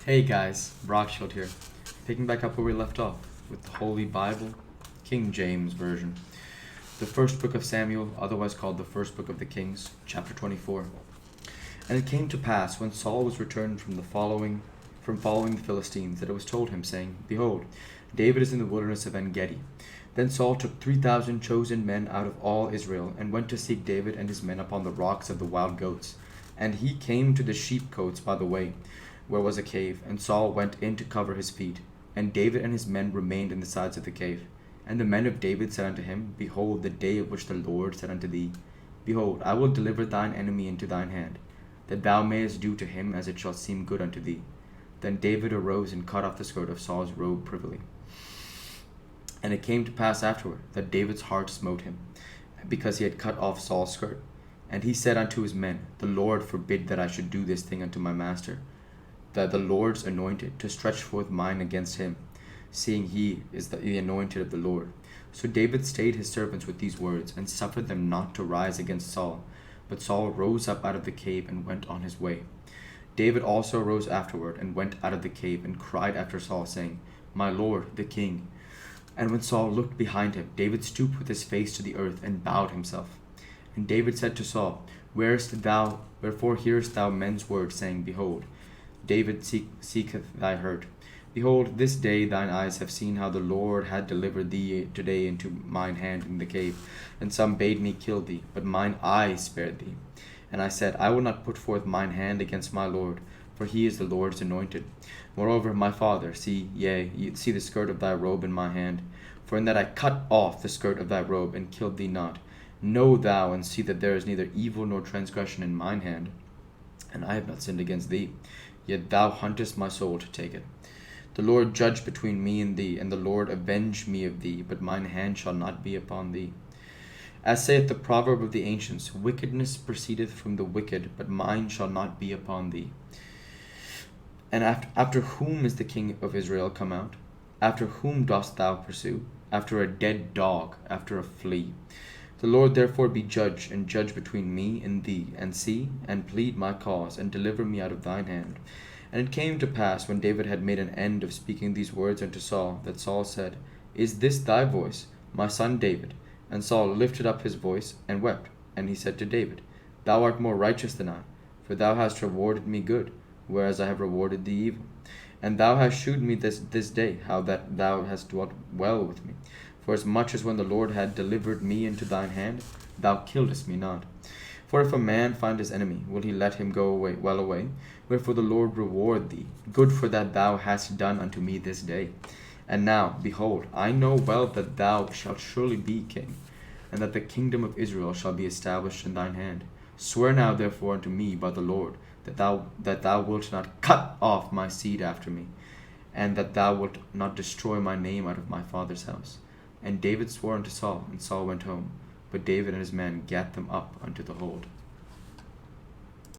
Hey guys, Rockshield here, picking back up where we left off with the Holy Bible, King James Version. The first book of Samuel, otherwise called the first book of the Kings, chapter 24. And it came to pass, when Saul was returned from following the Philistines, that it was told him, saying, Behold, David is in the wilderness of En-gedi. Then Saul took 3,000 chosen men out of all Israel, and went to seek David and his men upon the rocks of the wild goats. And he came to the sheepcotes by the way, where was a cave, and Saul went in to cover his feet. And David and his men remained in the sides of the cave. And the men of David said unto him, Behold, the day of which the Lord said unto thee, Behold, I will deliver thine enemy into thine hand, that thou mayest do to him as it shall seem good unto thee. Then David arose and cut off the skirt of Saul's robe privily. And it came to pass afterward that David's heart smote him, because he had cut off Saul's skirt. And he said unto his men, The Lord forbid that I should do this thing unto my master, that the Lord's anointed, to stretch forth mine against him, seeing he is the anointed of the Lord. So David stayed his servants with these words, and suffered them not to rise against Saul. But Saul rose up out of the cave, and went on his way. David also rose afterward, and went out of the cave, and cried after Saul, saying, My lord, the king. And when Saul looked behind him, David stooped with his face to the earth, and bowed himself. And David said to Saul, Wherefore hearest thou men's words, saying, Behold, David seeketh thy hurt. Behold, this day thine eyes have seen how the Lord had delivered thee today into mine hand in the cave. And some bade me kill thee, but mine eyes spared thee. And I said, I will not put forth mine hand against my Lord, for he is the Lord's anointed. Moreover, my father, see the skirt of thy robe in my hand. For in that I cut off the skirt of thy robe, and killed thee not. Know thou and see that there is neither evil nor transgression in mine hand, and I have not sinned against thee. Yet thou huntest my soul to take it. The Lord judge between me and thee, and the Lord avenge me of thee, but mine hand shall not be upon thee. As saith the proverb of the ancients, Wickedness proceedeth from the wicked, but mine shall not be upon thee. And after whom is the king of Israel come out? After whom dost thou pursue? After a dead dog, after a flea. The Lord therefore be judge, and judge between me and thee, and see, and plead my cause, and deliver me out of thine hand. And it came to pass, when David had made an end of speaking these words unto Saul, that Saul said, Is this thy voice, my son David? And Saul lifted up his voice, and wept. And he said to David, Thou art more righteous than I, for thou hast rewarded me good, whereas I have rewarded thee evil. And thou hast shewed me this day how that thou hast dwelt well with me. For as much as when the Lord had delivered me into thine hand, thou killedst me not. For if a man find his enemy, will he let him go well away? Wherefore the Lord reward thee, good for that thou hast done unto me this day. And now, behold, I know well that thou shalt surely be king, and that the kingdom of Israel shall be established in thine hand. Swear now therefore unto me by the Lord, that thou wilt not cut off my seed after me, and that thou wilt not destroy my name out of my father's house. And David swore unto Saul, and Saul went home. But David and his men gat them up unto the hold.